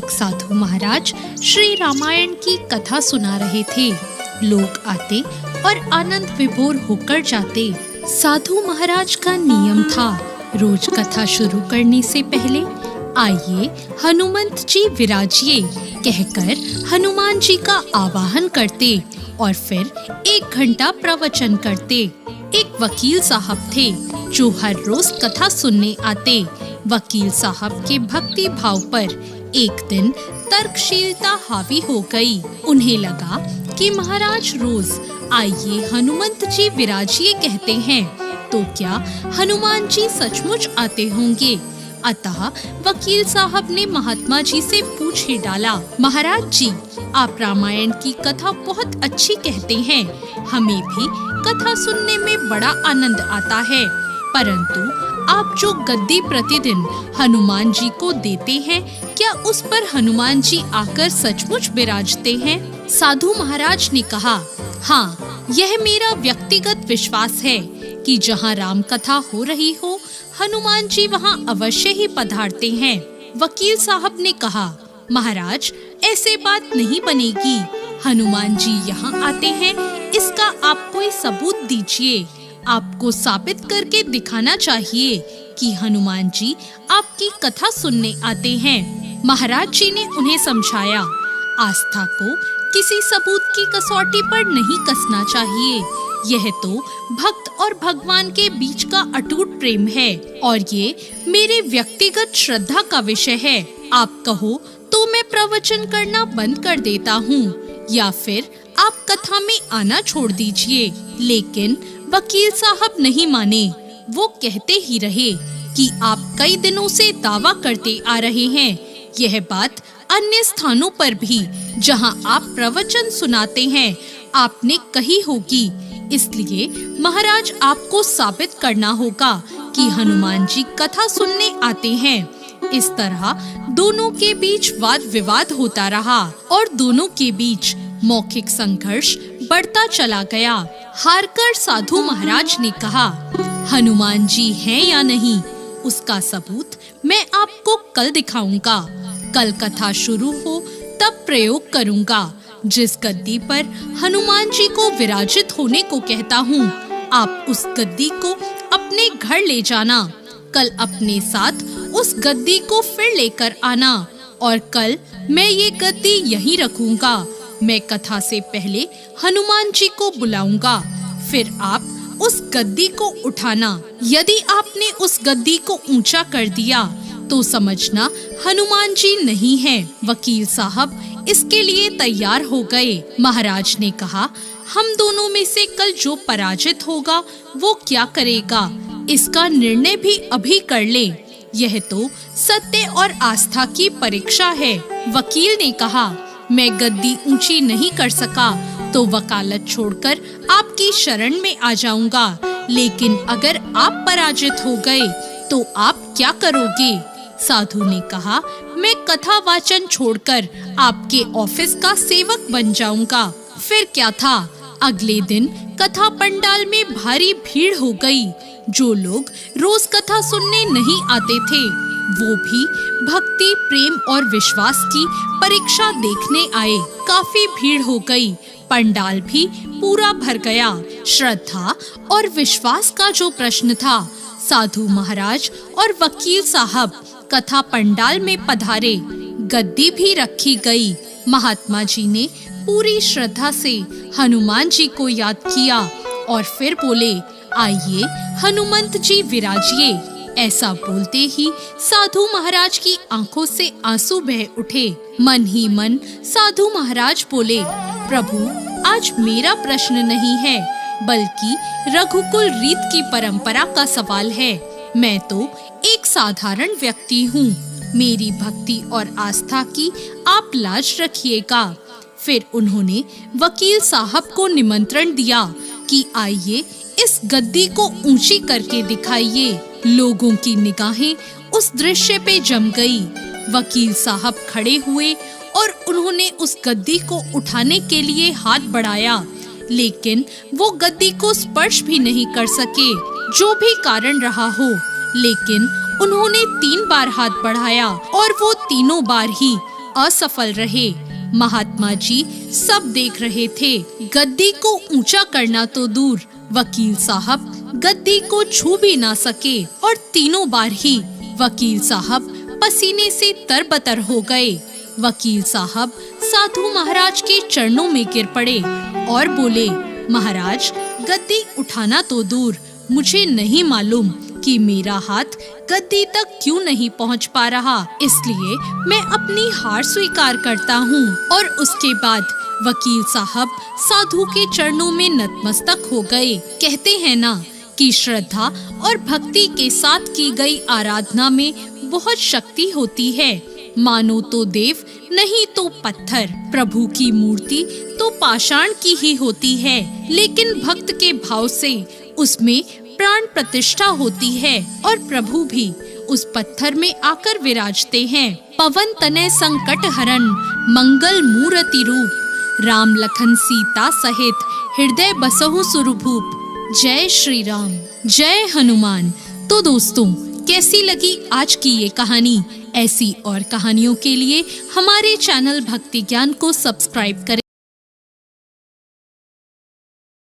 एक साधु महाराज श्री रामायण की कथा सुना रहे थे। लोग आते और आनंद विभोर होकर जाते। साधु महाराज का नियम था, रोज कथा शुरू करने से पहले आइए हनुमंत जी विराजिए कहकर हनुमान जी का आवाहन करते और फिर 1 घंटा प्रवचन करते। एक वकील साहब थे जो हर रोज कथा सुनने आते। वकील साहब के भक्ति भाव पर एक दिन तर्कशीलता हावी हो गई। उन्हें लगा कि महाराज रोज आइए हनुमंत जी विराजिए कहते हैं, तो क्या हनुमान जी सचमुच आते होंगे? अतः वकील साहब ने महात्मा जी से पूछ ही डाला, महाराज जी, आप रामायण की कथा बहुत अच्छी कहते हैं, हमें भी कथा सुनने में बड़ा आनंद आता है, परंतु आप जो गद्दी प्रतिदिन हनुमान जी को देते हैं, क्या उस पर हनुमान जी आकर सचमुच विराजते हैं? साधु महाराज ने कहा, हाँ, यह मेरा व्यक्तिगत विश्वास है कि जहाँ राम कथा हो रही हो, हनुमान जी वहाँ अवश्य ही पधारते हैं। वकील साहब ने कहा, महाराज, ऐसे बात नहीं बनेगी। हनुमान जी यहाँ आते हैं, इसका आप कोई सबूत दीजिए। आपको साबित करके दिखाना चाहिए कि हनुमान जी आपकी कथा सुनने आते हैं। महाराज जी ने उन्हें समझाया, आस्था को किसी सबूत की कसौटी पर नहीं कसना चाहिए। यह तो भक्त और भगवान के बीच का अटूट प्रेम है और ये मेरे व्यक्तिगत श्रद्धा का विषय है। आप कहो तो मैं प्रवचन करना बंद कर देता हूँ या फिर आप कथा में आना छोड़ दीजिए। लेकिन वकील साहब नहीं माने। वो कहते ही रहे कि आप कई दिनों से दावा करते आ रहे हैं। यह बात अन्य स्थानों पर भी जहां आप प्रवचन सुनाते हैं आपने कही होगी, इसलिए महाराज आपको साबित करना होगा कि हनुमान जी कथा सुनने आते हैं। इस तरह दोनों के बीच वाद विवाद होता रहा और दोनों के बीच मौखिक संघर्ष बढ़ता चला गया। हारकर साधु महाराज ने कहा, हनुमान जी हैं या नहीं, उसका सबूत मैं आपको कल दिखाऊंगा। कल कथा शुरू हो तब प्रयोग करूंगा। जिस गद्दी पर हनुमान जी को विराजित होने को कहता हूँ, आप उस गद्दी को अपने घर ले जाना। कल अपने साथ उस गद्दी को फिर लेकर आना और कल मैं ये गद्दी यहीं रखूंगा। मैं कथा से पहले हनुमान जी को बुलाऊंगा, फिर आप उस गद्दी को उठाना। यदि आपने उस गद्दी को ऊंचा कर दिया तो समझना हनुमान जी नहीं है। वकील साहब इसके लिए तैयार हो गए। महाराज ने कहा, हम दोनों में से कल जो पराजित होगा वो क्या करेगा, इसका निर्णय भी अभी कर ले। यह तो सत्य और आस्था की परीक्षा है। वकील ने कहा, मैं गद्दी ऊंची नहीं कर सका तो वकालत छोड़कर आपकी शरण में आ जाऊंगा, लेकिन अगर आप पराजित हो गए तो आप क्या करोगे? साधु ने कहा, मैं कथा वाचन छोड़कर आपके ऑफिस का सेवक बन जाऊंगा। फिर क्या था, अगले दिन कथा पंडाल में भारी भीड़ हो गई। जो लोग रोज कथा सुनने नहीं आते थे, वो भी भक्ति, प्रेम और विश्वास की परीक्षा देखने आए। काफी भीड़ हो गई, पंडाल भी पूरा भर गया। श्रद्धा और विश्वास का जो प्रश्न था, साधु महाराज और वकील साहब कथा पंडाल में पधारे। गद्दी भी रखी गई। महात्मा जी ने पूरी श्रद्धा से हनुमान जी को याद किया और फिर बोले, आइए हनुमंत जी विराजिए। ऐसा बोलते ही साधु महाराज की आंखों से आंसू बह उठे। मन ही मन साधु महाराज बोले, प्रभु, आज मेरा प्रश्न नहीं है, बल्कि रघुकुल रीत की परंपरा का सवाल है। मैं तो एक साधारण व्यक्ति हूँ। मेरी भक्ति और आस्था की आप लाज रखिएगा। फिर उन्होंने वकील साहब को निमंत्रण दिया कि आइए इस गद्दी को ऊंची करके दिखाइए। लोगों की निगाहें उस दृश्य पे जम गई। वकील साहब खड़े हुए और उन्होंने उस गद्दी को उठाने के लिए हाथ बढ़ाया, लेकिन वो गद्दी को स्पर्श भी नहीं कर सके। जो भी कारण रहा हो, लेकिन उन्होंने 3 बार हाथ बढ़ाया और वो तीनों बार ही असफल रहे। महात्मा जी सब देख रहे थे। गद्दी को ऊंचा करना तो दूर, वकील साहब गद्दी को छू भी ना सके और तीनों बार ही वकील साहब पसीने से तरबतर हो गए। वकील साहब साधु महाराज के चरणों में गिर पड़े और बोले, महाराज गद्दी उठाना तो दूर, मुझे नहीं मालूम कि मेरा हाथ गद्दी तक क्यों नहीं पहुंच पा रहा, इसलिए मैं अपनी हार स्वीकार करता हूँ। और उसके बाद वकील साहब साधु के चरणों में नतमस्तक हो गए। कहते हैं ना कि श्रद्धा और भक्ति के साथ की गई आराधना में बहुत शक्ति होती है। मानो तो देव नहीं तो पत्थर, प्रभु की मूर्ति तो पाषाण की ही होती है, लेकिन भक्त के भाव से उसमें प्राण प्रतिष्ठा होती है और प्रभु भी उस पत्थर में आकर विराजते हैं। पवन तनय संकट हरण, मंगल मूर्ति रूप, राम लखन सीता सहित हृदय बसहु सुरभूप। जय श्री राम, जय हनुमान। तो दोस्तों, कैसी लगी आज की ये कहानी? ऐसी और कहानियों के लिए हमारे चैनल भक्ति ज्ञान को सब्सक्राइब करें।